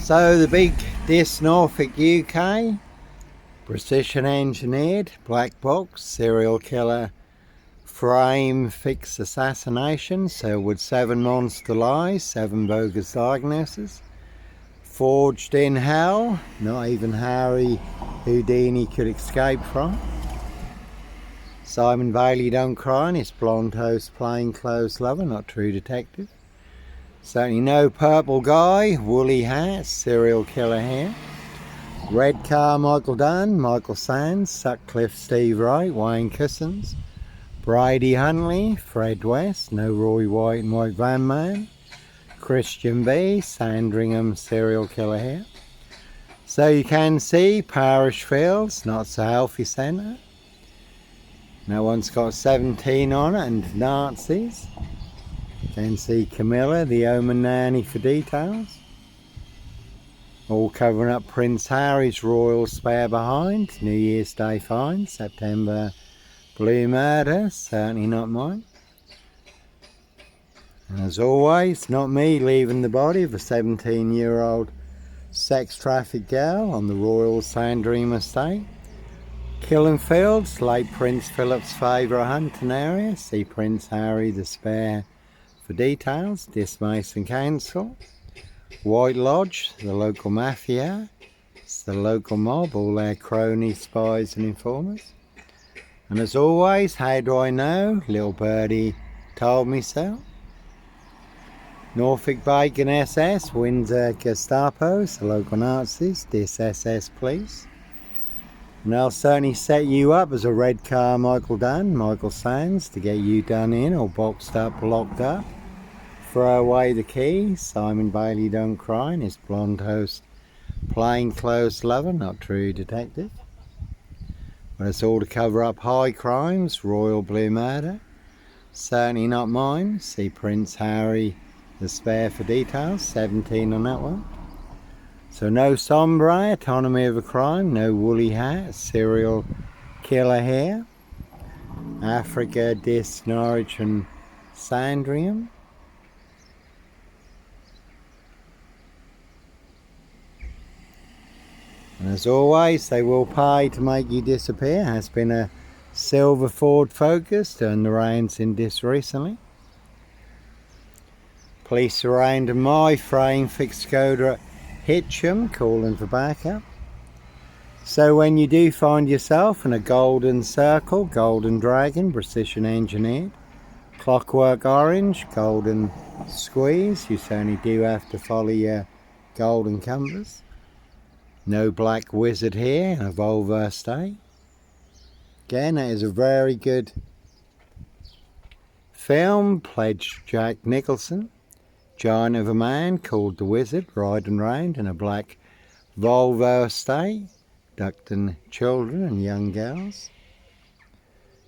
So the big Dis Norfolk UK, precision engineered, black box, serial killer, frame fix assassination, so with 7 monster lies, 7 bogus diagnoses, forged in hell, not even Harry Houdini could escape from. Simon Bailey don't cry, and his blonde host plainclothes lover, not true detective. Certainly no purple guy, woolly hat, serial killer hair. Red car, Michael Dunn, Michael Sands, Sutcliffe, Steve Wright, Wayne Cousins, Brady Huntley, Fred West, no Roy White and White Van Man, Christian B, Sandringham, serial killer here. So you can see Parish Fields, not so healthy centre. No one's got 17 on it, and Nazis. You can see Camilla, the Omen nanny for details. All covering up Prince Harry's royal spare behind. New Year's Day find, September blue murder, certainly not mine. And as always, not me leaving the body of a 17-year-old sex trafficked girl on the Royal Sandringham estate. Killing Fields, late Prince Philip's favourite hunting area. See Prince Harry the Spare for details. Dis Mason Council. White Lodge, the local mafia. It's the local mob, all their cronies, spies and informers. And as always, how do I know? Little birdie told me so. Norfolk Bacon SS, Windsor Gestapos, the local Nazis, Dis SS Police. And they'll certainly set you up as a red car Michael Dunn, Michael Sands, to get you done in or boxed up, locked up. Throw away the key, Simon Bailey don't cry, and his blonde host plainclothes lover, not true detective. But it's all to cover up high crimes, royal blue murder. Certainly not mine. See Prince Harry the Spare for details, 17 on that one. So no sombre, autonomy of a crime, no woolly hat, serial killer hair. Africa, Dis, Norwich and Sandringham. And as always, they will pay to make you disappear. Has been a silver Ford Focus, turned the reins in Dis recently. Police surrounded my frame fixed Skoda at Hitcham, calling for backup. So when you do find yourself in a golden circle, golden dragon, precision engineered, clockwork orange, golden squeeze, you certainly do have to follow your golden compass. No black wizard here in a Volvo estate. Again, that is a very good film, pledged Jack Nicholson. Giant of a man called the Wizard, riding round in a black Volvo estate, abducting children and young girls.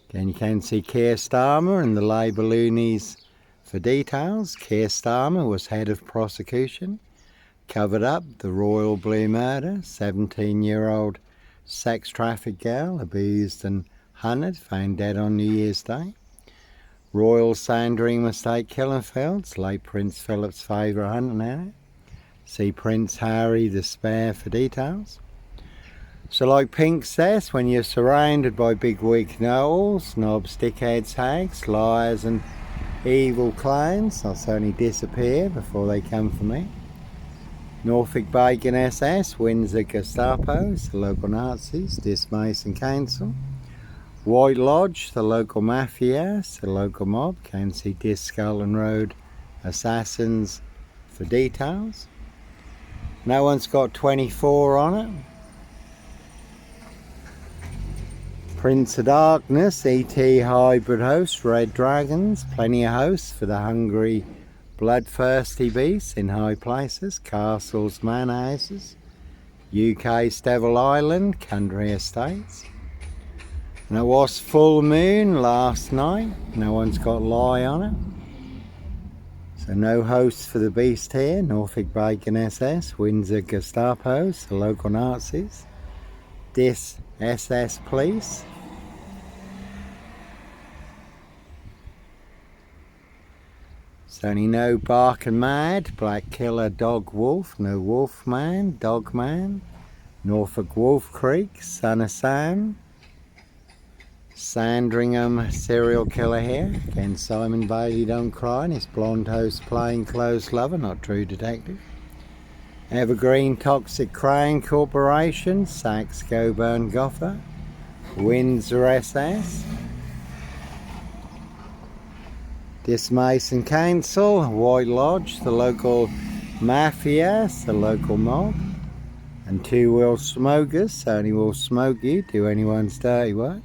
Again, you can see Keir Starmer and the Labour loonies for details. Keir Starmer was head of prosecution, covered up the royal blue murder, 17-year-old sex trafficked girl, abused and hunted, found dead on New Year's Day. Royal Sandringham Estate, Killing Fields, late Prince Philip's favourite hunting area. See Prince Harry the Spare for details. So like Pink says, when you're surrounded by big wig knowles, snobs, dickheads, hags, liars and evil clowns, they'll certainly disappear before they come for me. Norfolk Bacon SS, Windsor Gestapos, the local Nazis, Dis Mason Council. White Lodge, the local mafia, the local mob. Can see Dis Scotland Road Assassins for details. No one's got 24 on it. Prince of Darkness, ET hybrid host, Red Dragons, plenty of hosts for the hungry, bloodthirsty beasts in high places, castles, manor houses, UK's Devil Island, country estates. And it was full moon last night, no one's got lie on it. So no hosts for the beast here, Norfolk Bacon SS, Windsor Gestapos, the local Nazis, Dis SS Police. Certainly no barking mad, black killer dog wolf, no wolf man, dog man. Norfolk Wolf Creek, son of Sam. Sandringham serial killer here. Again, Simon Bailey don't cry, and his blonde host plain clothes lover, not true detective. Evergreen Toxic Crane Corporation, Saxe Coburn Goffer. Windsor SS. Dismason Council, White Lodge, the local mafia, the local mob. And two will smokers, certainly will smoke you, do anyone's dirty work.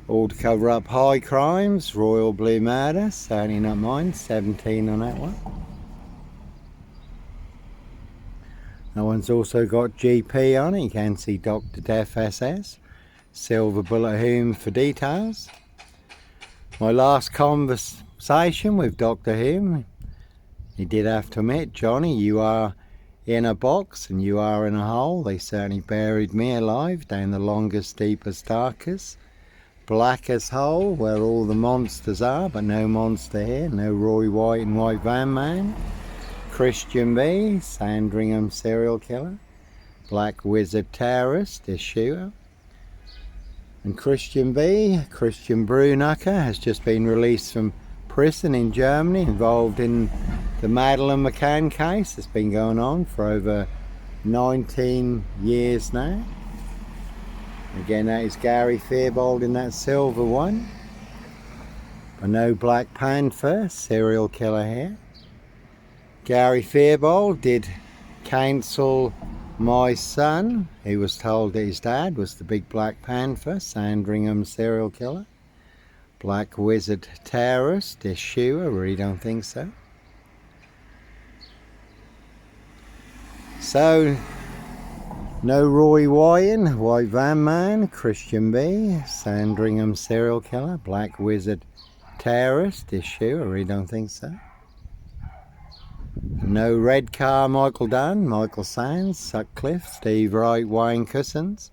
All to cover up high crimes, royal blue murder, certainly not mine, 17 on that one. That one's also got GP on it, you can see Dr. Death SS, Silver Bullet Hume for details. My last conversation with Dr. Hume, he did have to admit, Johnny, you are in a box and you are in a hole. They certainly buried me alive down the longest, deepest, darkest, blackest hole where all the monsters are, but no monster here. No Roy White and White Van Man. Christian B, Sandringham serial killer. Black Wizard terrorist, this shooter. And Christian B, Christian Brunacher, has just been released from prison in Germany, involved in the Madeleine McCann case. It's been going on for over 19 years now. Again, that is Gary Theobald in that silver one. But no Black Panther, serial killer here. Gary Theobald did counsel my son, who was told that his dad was the big Black Panther, Sandringham serial killer. Black Wizard terrorist, issue, I really don't think so. So, no Roy Wyan, White Van Man, Christian B, Sandringham serial killer, Black Wizard terrorist, issue, I really don't think so. No Red Car, Michael Dunn, Michael Sands, Sutcliffe, Steve Wright, Wayne Cousins,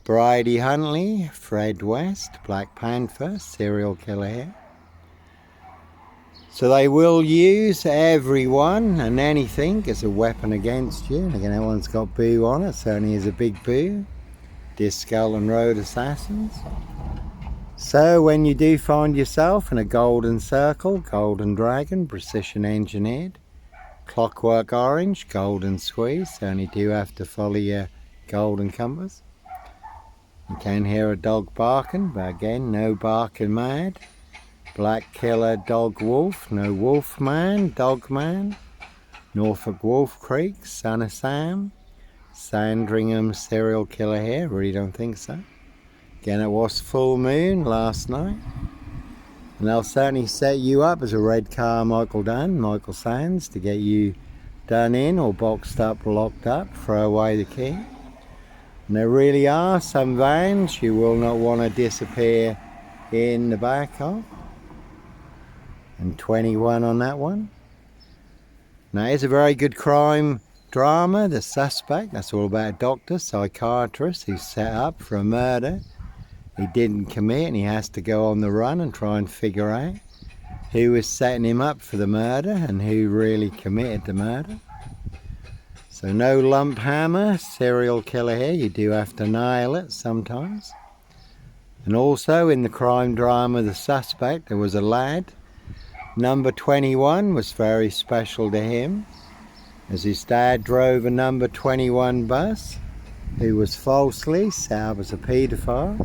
Brady Huntley, Fred West, Black Panther, serial killer here. So they will use everyone and anything as a weapon against you. And again, that one's got Boo on it, certainly is a big Boo. Discal and Road Assassins. So when you do find yourself in a golden circle, golden dragon, precision engineered, clockwork orange, golden squeeze, certainly do have to follow your golden compass. You can hear a dog barking, but again, no barking mad. Black killer dog wolf, no wolf man, dog man. Norfolk Wolf Creek, son of Sam. Sandringham serial killer here, really don't think so. Again, it was full moon last night. And they'll certainly set you up as a red car Michael Dunn, Michael Sands, to get you done in or boxed up, locked up, throw away the key. And there really are some vans you will not want to disappear in the back of. And 21 on that one. Now it's a very good crime drama. The suspect, that's all about a doctor, psychiatrist who's set up for a murder he didn't commit, and he has to go on the run and try and figure out who was setting him up for the murder and who really committed the murder. So no lump hammer, serial killer here, you do have to nail it sometimes. And also in the crime drama The Suspect, there was a lad, number 21 was very special to him, as his dad drove a number 21 bus, who was falsely set up as a paedophile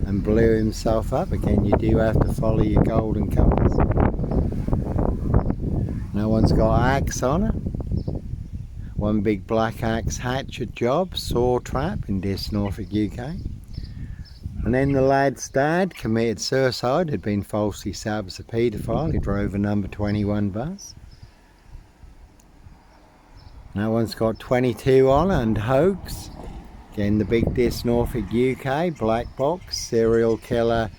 and blew himself up. Again, you do have to follow your golden compass. No one's got axe on it. One big black axe hatchet job, saw trap in this Norfolk, UK. And then the lad's dad committed suicide, had been falsely set up as a paedophile. He drove a number 21 bus. That one's got 22 on it, and HOAX. Again, the big Dis Norfolk, UK, black box, serial killer,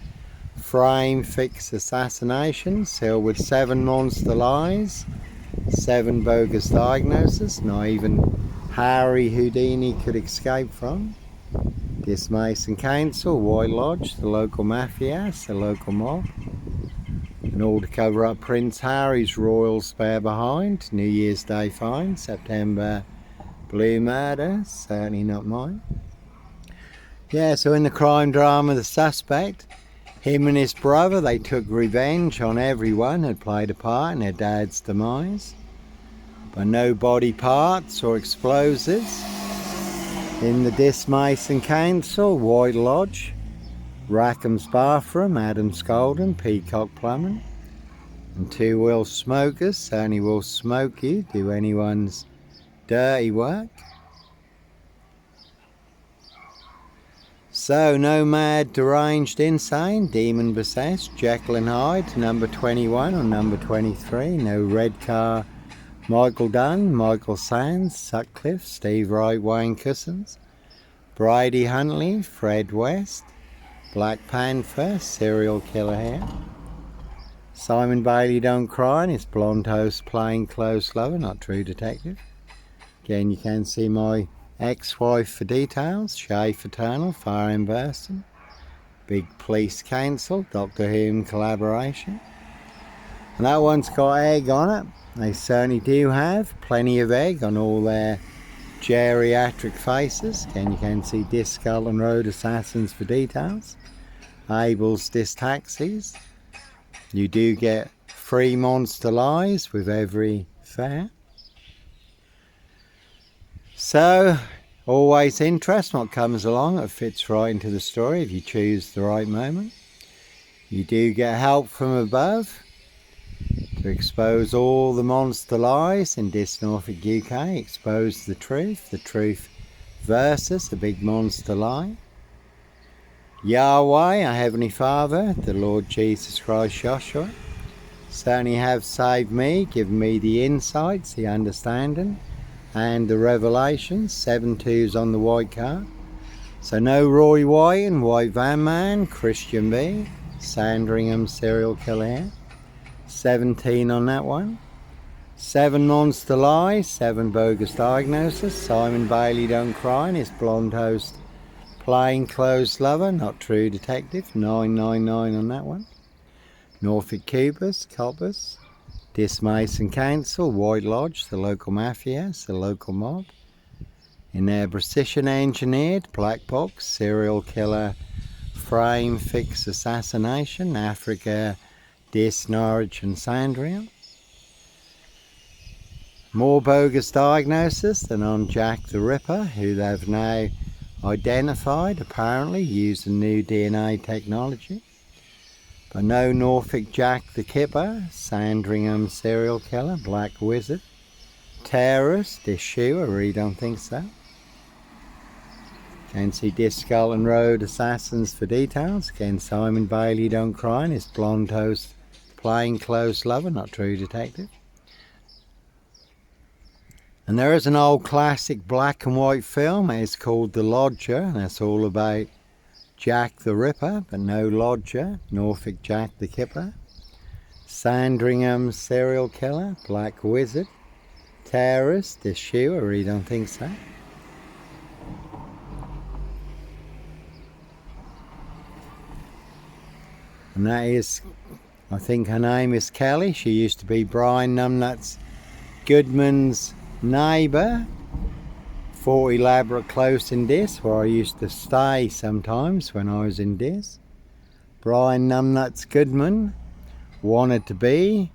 frame fix assassination, sealed with 7 monster lies, 7 bogus diagnoses, not even Harry Houdini could escape from. Dismason Council, White Lodge, the local mafia, the local mob. And And all to cover up Prince Harry's royal spare behind. New Year's Day fine, September blue murder, certainly not mine. Yeah, so in the crime drama, the suspect, him and his brother, they took revenge on everyone who had played a part in their dad's demise. But no body parts or explosives. In the Dismason Council, White Lodge, Rackham's Bathroom, Adam's Golden, Peacock Plumbing. And 2 will smokers, certainly will smoke you, do anyone's dirty work. So, no mad, deranged, insane, demon possessed, Jekyll and Hyde, number 21 or number 23. No red car, Michael Dunn, Michael Sands, Sutcliffe, Steve Wright, Wayne Cousins, Brady Huntley, Fred West, Black Panther, serial killer here. Simon Bailey Don't Cry and his blonde host plain clothes lover, not true detective. Again, you can see my ex-wife for details, Shay Fraternal, Fire in Burston, Big Police Council, Doctor Who collaboration. And that one's got egg on it. They certainly do have plenty of egg on all their geriatric faces. Again, you can see Discull and Road Assassins for details. Abel's Distaxis. You do get free monster lies with every fare. So, always interest what comes along. It fits right into the story if you choose the right moment. You do get help from above to expose all the monster lies in this Norfolk UK. Expose the truth versus the big monster lie. Yahweh, our Heavenly Father, the Lord Jesus Christ Joshua, certainly have saved me, given me the insights, the understanding, and the revelations. 7 2s on the white car. So no Roy White and White Van Man, Christian B, Sandringham serial killer here. 17 on that one. 7 monster lies, 7 bogus diagnosis. Simon Bailey Don't Cry and his blonde host plain clothes lover, not true detective. 999 on that one. Norfolk Coppers, Dismason Council, White Lodge, the local mafia, the local mob. In their precision engineered black box, serial killer, frame fix assassination, Africa, Norwich and Sandringham. More bogus diagnosis than on Jack the Ripper, who they've now identified, apparently using new DNA technology. But no Norfolk Jack the Kipper, Sandringham serial killer, Black Wizard, terrorist issue, I really don't think so. Can see Discull and Road Assassins for details. Again, Simon Bailey Don't Cry and his blonde host plain clothes lover, not true detective. And there is an old classic black and white film. It's called The Lodger, and that's all about Jack the Ripper, but no Lodger. Norfolk Jack the Kipper, Sandringham serial killer, Black Wizard, terrorist issue, I really don't think so. And that is, I think her name is Kelly. She used to be Brian Numbnuts Goodman's neighbour. 40 Elaborate Close in Dis, where I used to stay sometimes when I was in Dis. Brian Numbnuts Goodman wanted to be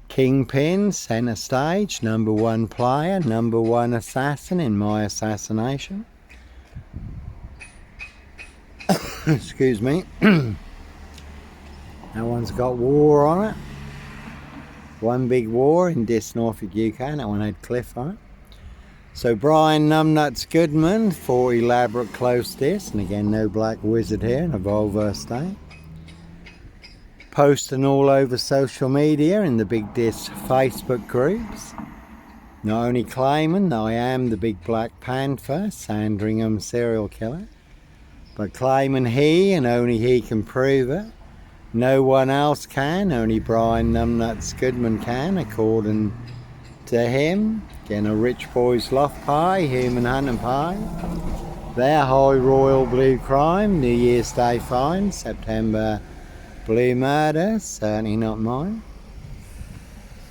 Kingpin, centre stage, #1 player, #1 assassin in my Assassination. Excuse me. That one's got war on it. One big war in Dis Norfolk UK, and that one had Cliff on it. So Brian Numbnuts Goodman, 40 Elaborate Close Dis, and again no Black Wizard here in a Volvo State. Posting all over social media in the Big Dis Facebook groups. Not only claiming that I am the Big Black Panther, Sandringham serial killer, but claiming he and only he can prove it. No one else can, only Brian Numbnuts Goodman can, according to him. Again, a rich boy's loft pie, human hunting pie. Their high royal blue crime, New Year's Day fine, September Blue Murder, certainly not mine.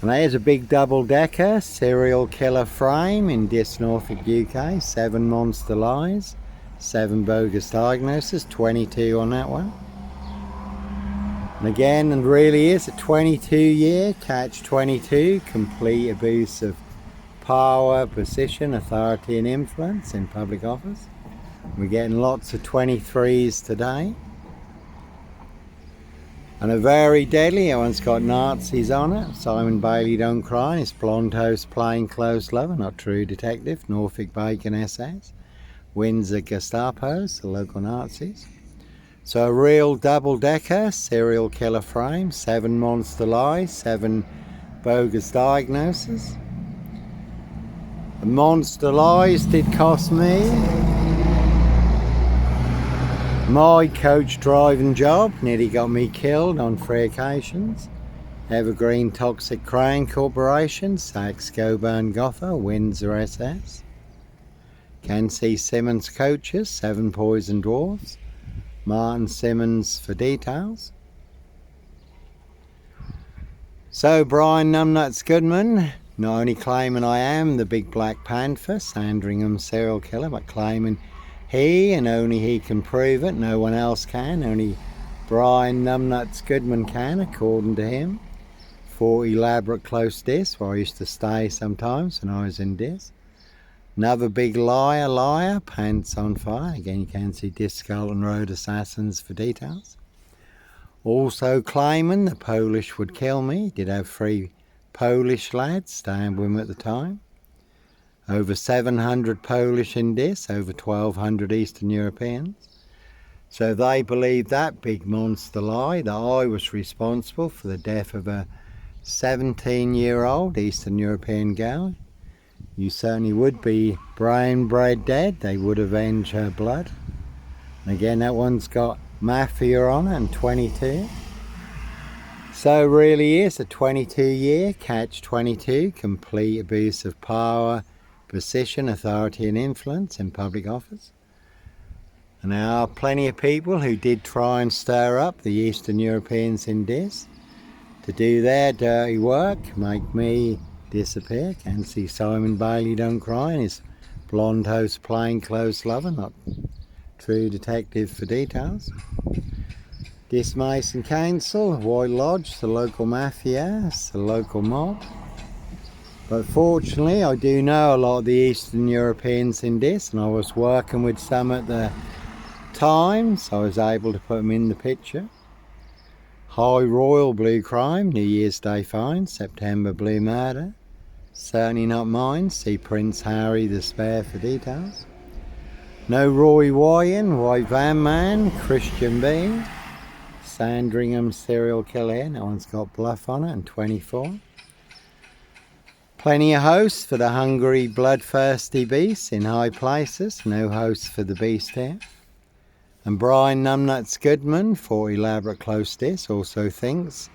And there's a big double-decker serial killer frame in Norfolk, UK. 7 monster lies, 7 bogus diagnoses, 22 on that one. And again, and really is a 22-year catch-22, complete abuse of power, position, authority and influence in public office. We're getting lots of 23s today. And a very deadly, that one's got Nazis on it. Simon Bailey Don't Cry, his blonde host plainclothes lover, not true detective. Norfolk Bacon SS. Windsor Gestapos, the local Nazis. So a real double-decker serial killer frame. 7 monster lies, 7 bogus diagnoses. The monster lies did cost me my coach driving job, nearly got me killed on 3 occasions. Evergreen Toxic Crane Corporation, Sachs Coburn Gotha, Windsor SS. Can see Simmons Coaches, 7 Poison Dwarfs. Martin Simmons for details. So Brian Numbnuts Goodman, not only claiming I am the Big Black Panther, Sandringham serial killer, but claiming he and only he can prove it. No one else can. Only Brian Numbnuts Goodman can, according to him. 4 elaborate close dis, where I used to stay sometimes when I was in dis. Another big liar, pants on fire. Again, you can see Scotland Road Assassins for details. Also claiming the Polish would kill me. Did have 3 Polish lads staying with him at the time. Over 700 Polish in this, over 1,200 Eastern Europeans. So they believe that big monster lie, that I was responsible for the death of a 17-year-old Eastern European girl. You certainly would be brain-bred dead. They would avenge her blood. And again, that one's got Mafia on it and 22. So really is a 22-year catch-22, complete abuse of power, position, authority and influence in public office. And there are plenty of people who did try and stir up the Eastern Europeans in this to do their dirty work, make me disappear. Can see Simon Bailey Don't Cry and his blonde host plainclothes lover, not true detective for details. This Mason Council, White Lodge, the local mafia, the local mob. But fortunately, I do know a lot of the Eastern Europeans in this, and I was working with some at the time, so I was able to put them in the picture. High Royal Blue Crime, New Year's Day Fine, September Blue Murder. Certainly not mine, see Prince Harry the Spare for details. No Roy Wyan, White Van Man, Christian B. Sandringham serial killer, that one's got BLUFF on it and 24. Plenty of hosts for the hungry, bloodthirsty beasts in high places. No hosts for the beast here. And Brian Numbnuts Goodman, for elaborate close dis, also thinks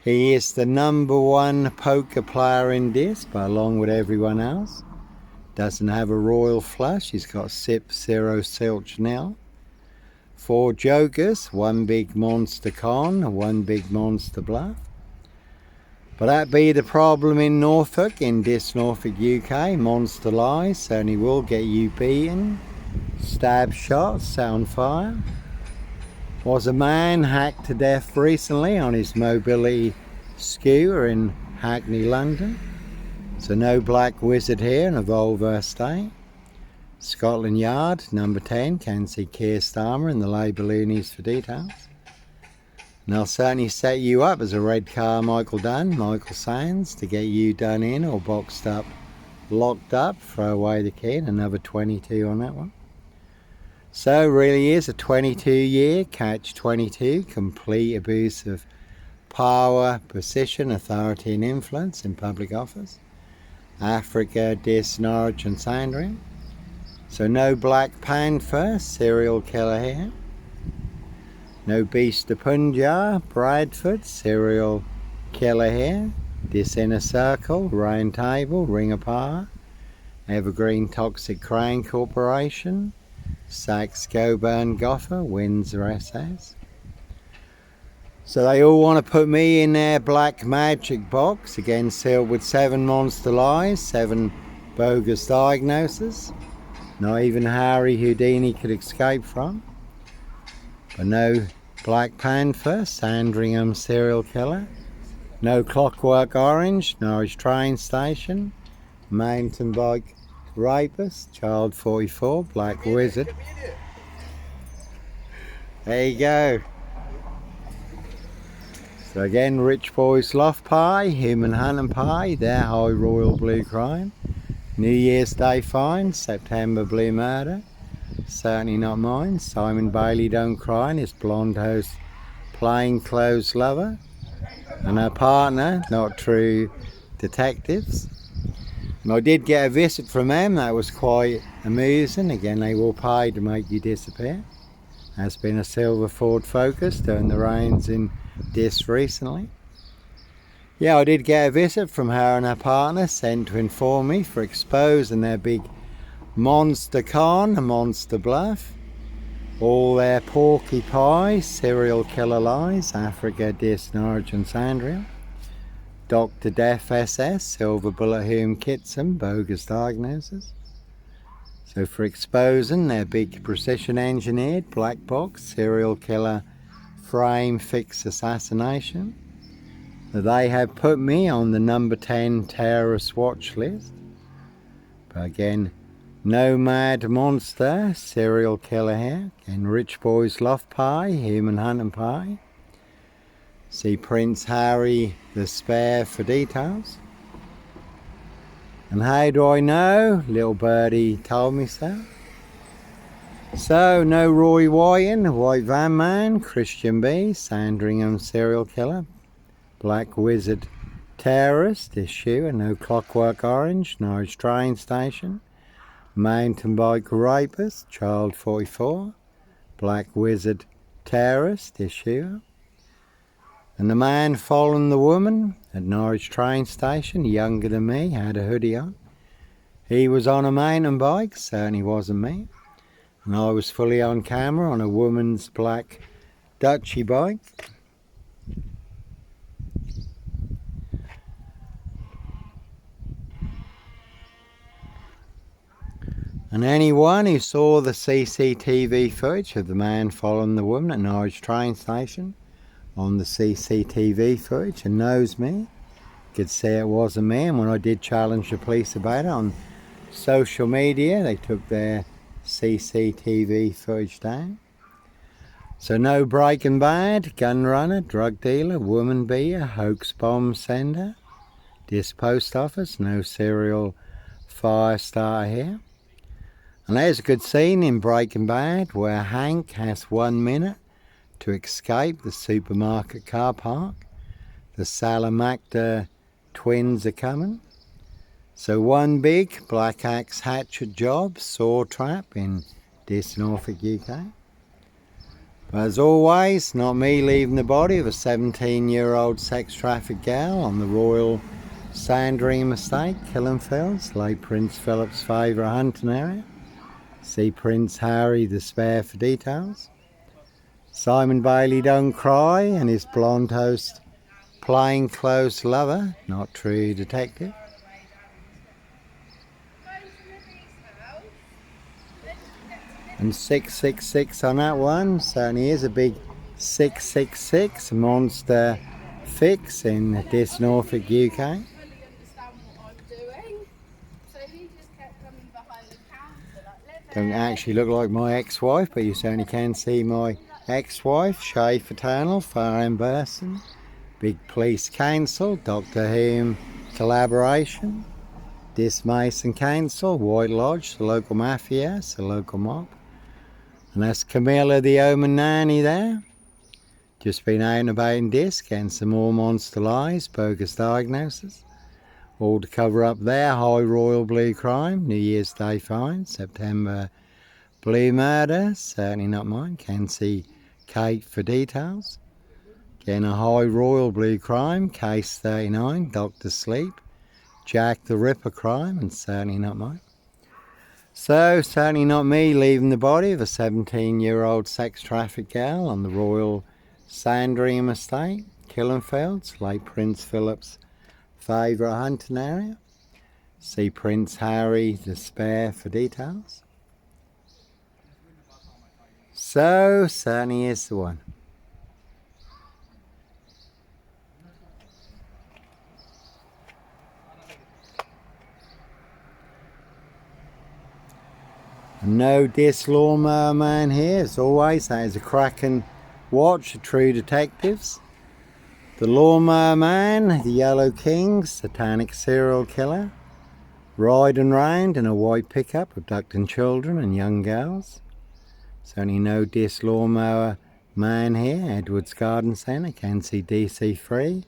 he is the #1 poker player in this, but along with everyone else. Doesn't have a royal flush. He's got Sip, 0, Silch, nil. 4 jokers, 1 big monster con, 1 big monster bluff. But that be the problem in Norfolk, in Norfolk, UK. Monster lies certainly will get you beaten. Stab shots, set on fire. Was a man hacked to death recently on his mobility scooter in Hackney, London. So no black wizard here in a Volvo state. Scotland Yard, number 10, can see Keir Starmer and the Labour loonies for details. And they'll certainly set you up as a red car Michael Dunn, Michael Sands, to get you done in or boxed up, locked up, throw away the key, and another 22 on that one. So really is a 22-year catch-22, complete abuse of power, position, authority and influence in public office. Africa, Norwich and Sandringham. So no Black Panther, serial killer here. No Beast of Punjab, Bradford, serial killer here. This Inner Circle, Round Table, Ring of Power. Evergreen Toxic Crane Corporation. Sachs Coburn Gotha, Windsor SS. So they all want to put me in their black magic box, again sealed with 7 monster lies, 7 bogus diagnoses. Not even Harry Houdini could escape from. But no Black Panther, Sandringham serial killer. No Clockwork Orange, Norwich train station. Mountain bike rapist, Child 44, Black Wizard. There you go. So again, Rich Boys Loft Pie, Human Hunting Pie, their High Royal Blue Crime. New Year's Day Fine, September Blue Murder. Certainly not mine. Simon Bailey Don't Cry and his blonde host Plainclothes Lover. And her partner, Not True Detectives. And I did get a visit from them, that was quite amusing. Again, they will pay to make you disappear. Has been a silver Ford Focus doing the rounds in this recently. Yeah, I did get a visit from her and her partner, sent to inform me for exposing their big monster con, a monster bluff. All their porky pies, serial killer lies, Africa, Dis, Norwich and Sandria. Dr. Death SS, Silver Bullet Hume Kitson, bogus diagnosis. So for exposing their big precision engineered black box serial killer frame fix assassination, they have put me on the number 10 terrorist watch list. But again, no mad monster serial killer here. Again, Rich Boys Loft Pie, Human Hunting Pie. See Prince Harry the Spare for details. And how do I know? Little birdie told me so. So, no Roy Wyton, White Van Man, Christian B, Sandringham serial killer, Black Wizard terrorist issue, and no Clockwork Orange, Norwich train station, mountain bike rapist, Child 44, Black Wizard terrorist issue. And the man following the woman at Norwich train station, younger than me, had a hoodie on. He was on a mountain bike, certainly wasn't me. And I was fully on camera on a woman's black Dutchy bike. And anyone who saw the CCTV footage of the man following the woman at Norwich train station on the CCTV footage and knows me could say it wasn't me. And when I did challenge the police about it on social media, they took their CCTV footage down. So no Breaking Bad, gun runner, drug dealer, woman beater, hoax bomb sender, this post office, no serial fire starter here. And there's a good scene in Breaking Bad where Hank has 1 minute to escape the supermarket car park. The Salamanca twins are coming. So one big black axe hatchet job, saw trap in this Norfolk, UK. But as always, not me leaving the body of a 17-year-old sex trafficked gal on the Royal Sandringham estate, Killenfields, late Prince Philip's favourite hunting area. See Prince Harry the Spare for details. Simon Bailey Don't Cry and his blonde host Plainclothes Lover, Not True Detective. And 666 on that one, certainly is a big 666 monster fix in this Norfolk, UK. Don't actually look like my ex-wife, but you certainly can see my ex-wife, Shay Fraternal, Farren Burson, Big Police Council, Dr. Hume collaboration, Dis Mason Council, White Lodge, the local mafia, the local mob. And that's Camilla the Omen Nanny there. Just been out and about in this, getting some more monster lies, bogus diagnosis. All to cover up their High Royal Blue Crime, New Year's Day Fine, September Blue Murder, certainly not mine. Can see Kate for details. Again, a High Royal Blue Crime, Case 39, Dr. Sleep, Jack the Ripper Crime, and certainly not mine. So, certainly not me leaving the body of a 17-year-old sex trafficked gal on the Royal Sandringham Estate, Killenfields, late Prince Philip's favourite hunting area. See Prince Harry the Spare for details. So, certainly is the one. No disc lawnmower man here, as always. That is a cracking watch, the true detectives. The lawnmower man, the Yellow King, satanic serial killer, riding round in a white pickup, abducting children and young girls. Certainly no disc lawnmower man here. Edwards Garden Centre, can see DC3.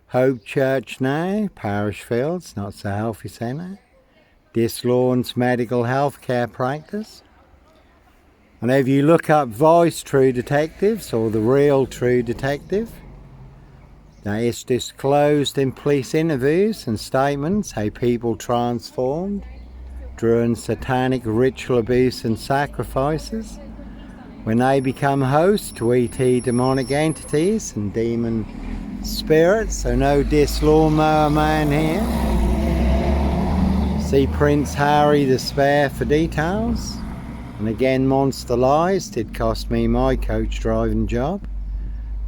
Hope Church now, Parish Fields, not so healthy centre. Disc Lawns medical healthcare practice. And if you look up Voice True Detectives or the real True Detective, that is disclosed in police interviews and statements how people transformed during satanic ritual abuse and sacrifices when they become hosts to ET demonic entities and demon spirits. So no disc lawnmower man here. See Prince Harry the Spare for details. And again, Monster Lies did cost me my coach driving job.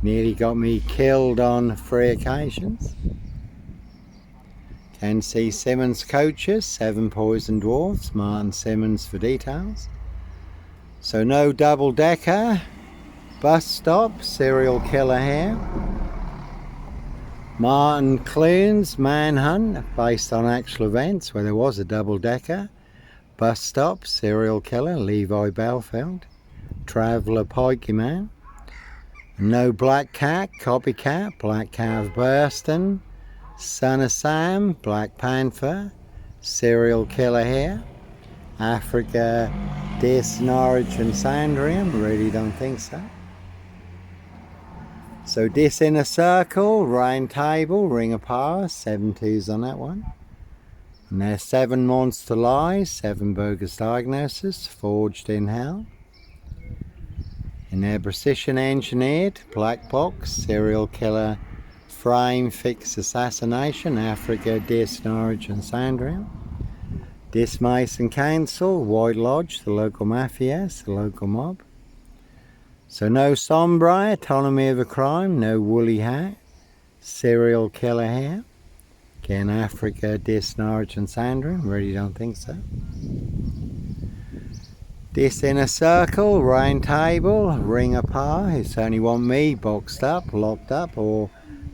Nearly got me killed on 3 occasions. Can see Simmons Coaches, 7 Poison Dwarfs, Martin Simmons for details. So no double decker, bus stop, serial killer here. Martin Clune's manhunt, based on actual events where there was a double-decker. Bus stop, serial killer, Levi Belfield. Traveller Pokeyman. No Black Cat, copycat, Black Cat of Burston. Son of Sam, Black Panther. Serial killer here. Africa, Dis, Norwich and Sandringham, really don't think so. So Dis Inner Circle, Round Table, Ring of Power, 7 2s on that one. And there's 7 Monster Lies, 7 bogus diagnoses, Forged in Hell. And their precision engineered, Black Box, Serial Killer, Frame Fix Assassination, Africa, Dis, Norwich and Sandringham. Dis Mason Council, White Lodge, the local mafias, the local mob. So no Sombre, Autonomy of a Crime, no Woolly Hat, Serial Killer here. Again, Africa, Dis, Norwich and Sandringham, really don't think so. Dis Inner Circle, Round Table, Ring of Power, who certainly want me boxed up, locked up or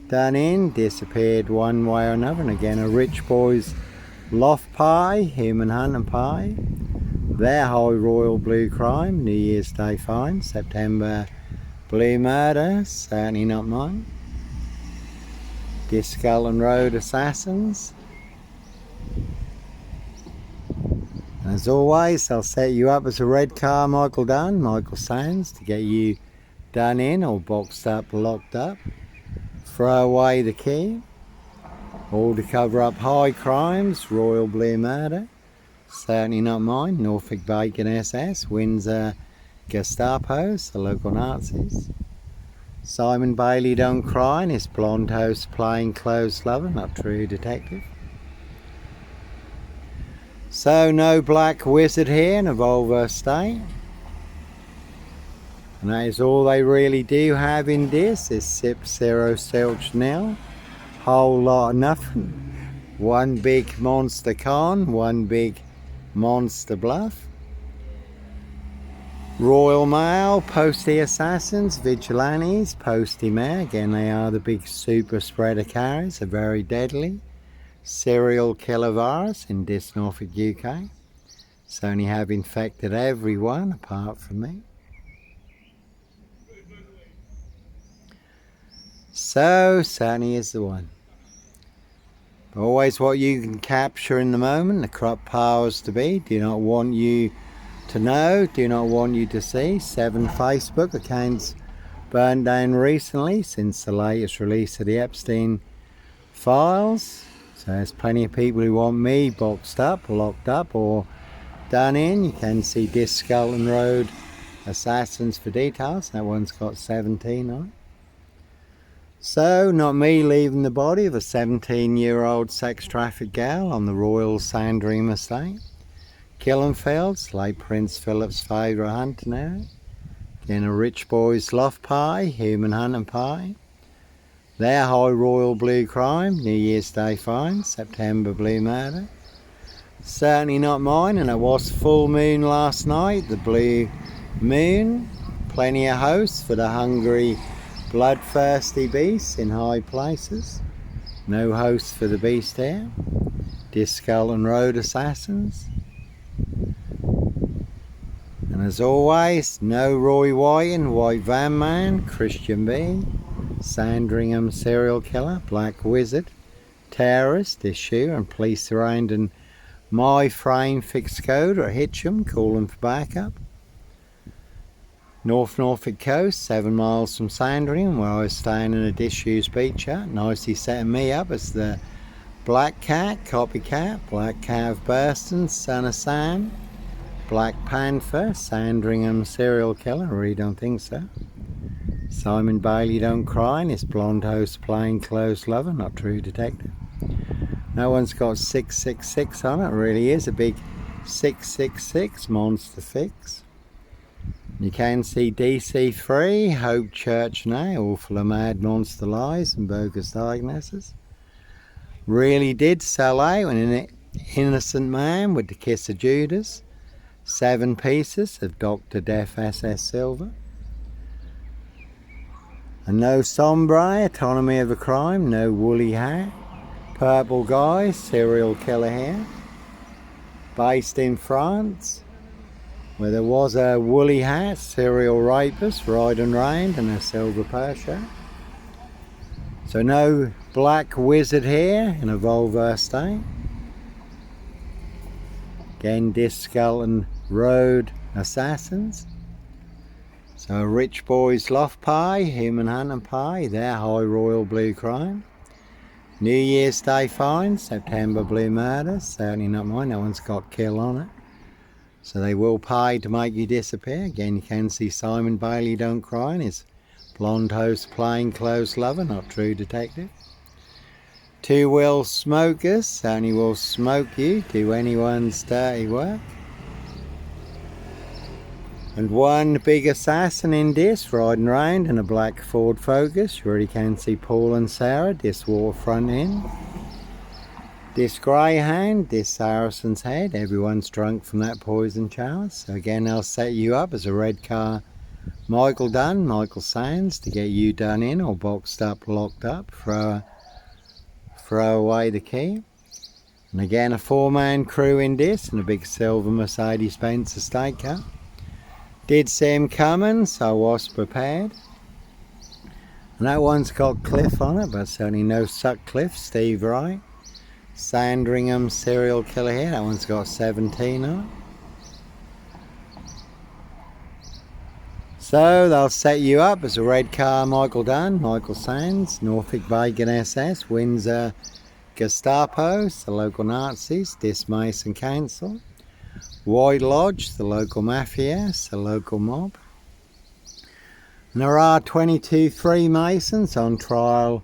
done in, disappeared one way or another. And again, a Rich Boys Loft Pie, Human Hunting Pie. Their High Royal Blue Crime, New Year's Day Fine, September Blue Murder, certainly not mine. Dis Skelton Road Assassins. As always, I'll set you up as a red car Michael Dunn, Michael Sands, to get you done in or boxed up, locked up. Throw away the key. All to cover up high crimes, Royal Blue Murder. Certainly not mine. Norfolk Bacon SS, Windsor Gestapos, the local Nazis. Simon Bailey Don't Cry, and his blonde host plain clothes lover, not true detective. So no Black Wizard here in a Volvo Estate. And that is all they really do have in this, is Sip Zero Silch Nil. Whole lot of nothing. One big monster con, one big monster bluff. Royal Mail, Postie Assassins, Vigilantes, Postie Mare. Again, they are the big super spreader carriers, are very deadly. Serial killer virus in Dis Norfolk, UK. So only have infected everyone apart from me. So certainly is the one. Always what you can capture in the moment, the corrupt powers to be, do not want you to know, do not want you to see. 7 Facebook accounts burned down recently since the latest release of the Epstein files. So there's plenty of people who want me boxed up, locked up or done in. You can see Dis Skelton Road Assassins for details. That one's got 17 on it. So, not me leaving the body of a 17-year-old sex-trafficked gal on the Royal Sandringham estate. Killenfields, late Prince Philip's favourite hunting area. Again, a rich boy's BLUFF pie, human hunting pie. Their high royal blue crime, New Year's Day fine, September blue murder. Certainly not mine, and it was full moon last night, the blue moon. Plenty of hosts for the hungry, bloodthirsty beasts in high places. No hosts for the beast here. Discull and road assassins. And as always, no Roy White and White Van Man, Christian B, Sandringham serial killer, Black Wizard, terrorist issue, and police surrounding my frame fixed code at Hitcham, calling for backup. Norfolk coast, 7 miles from Sandringham, where I was staying in a disused beach hut, nicely setting me up as the Black Cat, copycat, Black Cat of Burston, son of Sam, Black Panther, Sandringham serial killer, I really don't think so. Simon Bailey don't cry, and his blonde host plain clothes lover, not true detective. No one's got 666 on it, it really is a big 666 monster fix. You can see DC3, Hope Church now, all full of mad monster lies and bogus diagnoses. Really did sell out an innocent man with the kiss of Judas. 7 pieces of Dr. Death SS silver. And no sombre, autonomy of a crime, no woolly hat. Purple guy, serial killer here. Based in France, where there was a woolly hat, serial rapist, riding round in a silver Porsche. So no Black Wizard here in a Volvo state. Again, Discull and road assassins. So a rich boy's BLUFF pie, human hunting pie, their high royal blue crime. New Year's Day fine, September blue murder, certainly not mine, no one's got kill on it. So they will pay to make you disappear. Again, you can see Simon Bailey don't cry and his blonde host plain clothes lover, not true detective. 2 wheel smokers, certainly will smoke you, do anyone's dirty work. And 1 big assassin in this, riding round in a black Ford Focus. You already can see Paul and Sarah, this waterfront inn. This greyhound, this Saracen's Head, everyone's drunk from that poison chalice. So again, they'll set you up as a red car Michael Dunn, Michael Sands, to get you done in or boxed up, locked up, throw away the key. And again, a 4-man crew in this, and a big silver Mercedes-Benz estate car. Did see him coming, so I was prepared. And that one's got Cliff on it, but certainly no Sutcliffe, Steve Wright. Sandringham serial killer here, that one's got 17 on it. So they'll set you up as a red car Michael Dunn, Michael Sands, Norfolk Bacon SS, Windsor Gestapos, the local Nazis, Dis Mason Council. White Lodge, the local mafia, the local mob. And there are 22 Freemasons on trial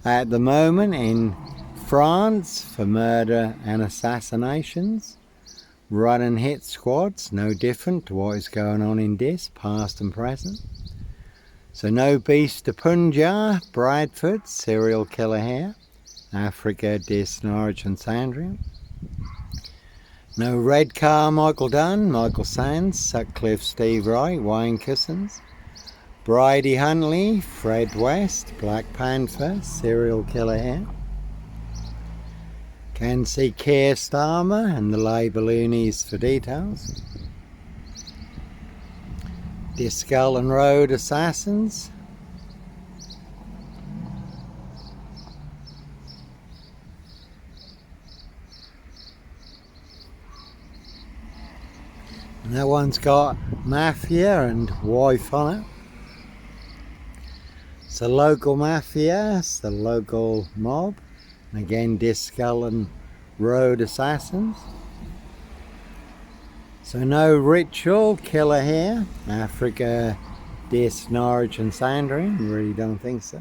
at the moment in France for murder and assassinations. Running hit squads, no different to what is going on in this, past and present. So no Beast de Punjab, Bradford, serial killer here. Africa, Dis, Norwich and Sandringham. No red car Michael Dunn, Michael Sands, Sutcliffe, Steve Wright, Wayne Cousins. Bridie Huntley, Fred West, Black Panther, serial killer here. Can see Keir Starmer and the Labour loonies for details. Discull and road assassins. And that one's got mafia and wife on it. It's the local mafia, it's the local mob. And again, Discull and road assassins. So no ritual killer here. Africa, Dis, Norwich and Sandringham, really don't think so.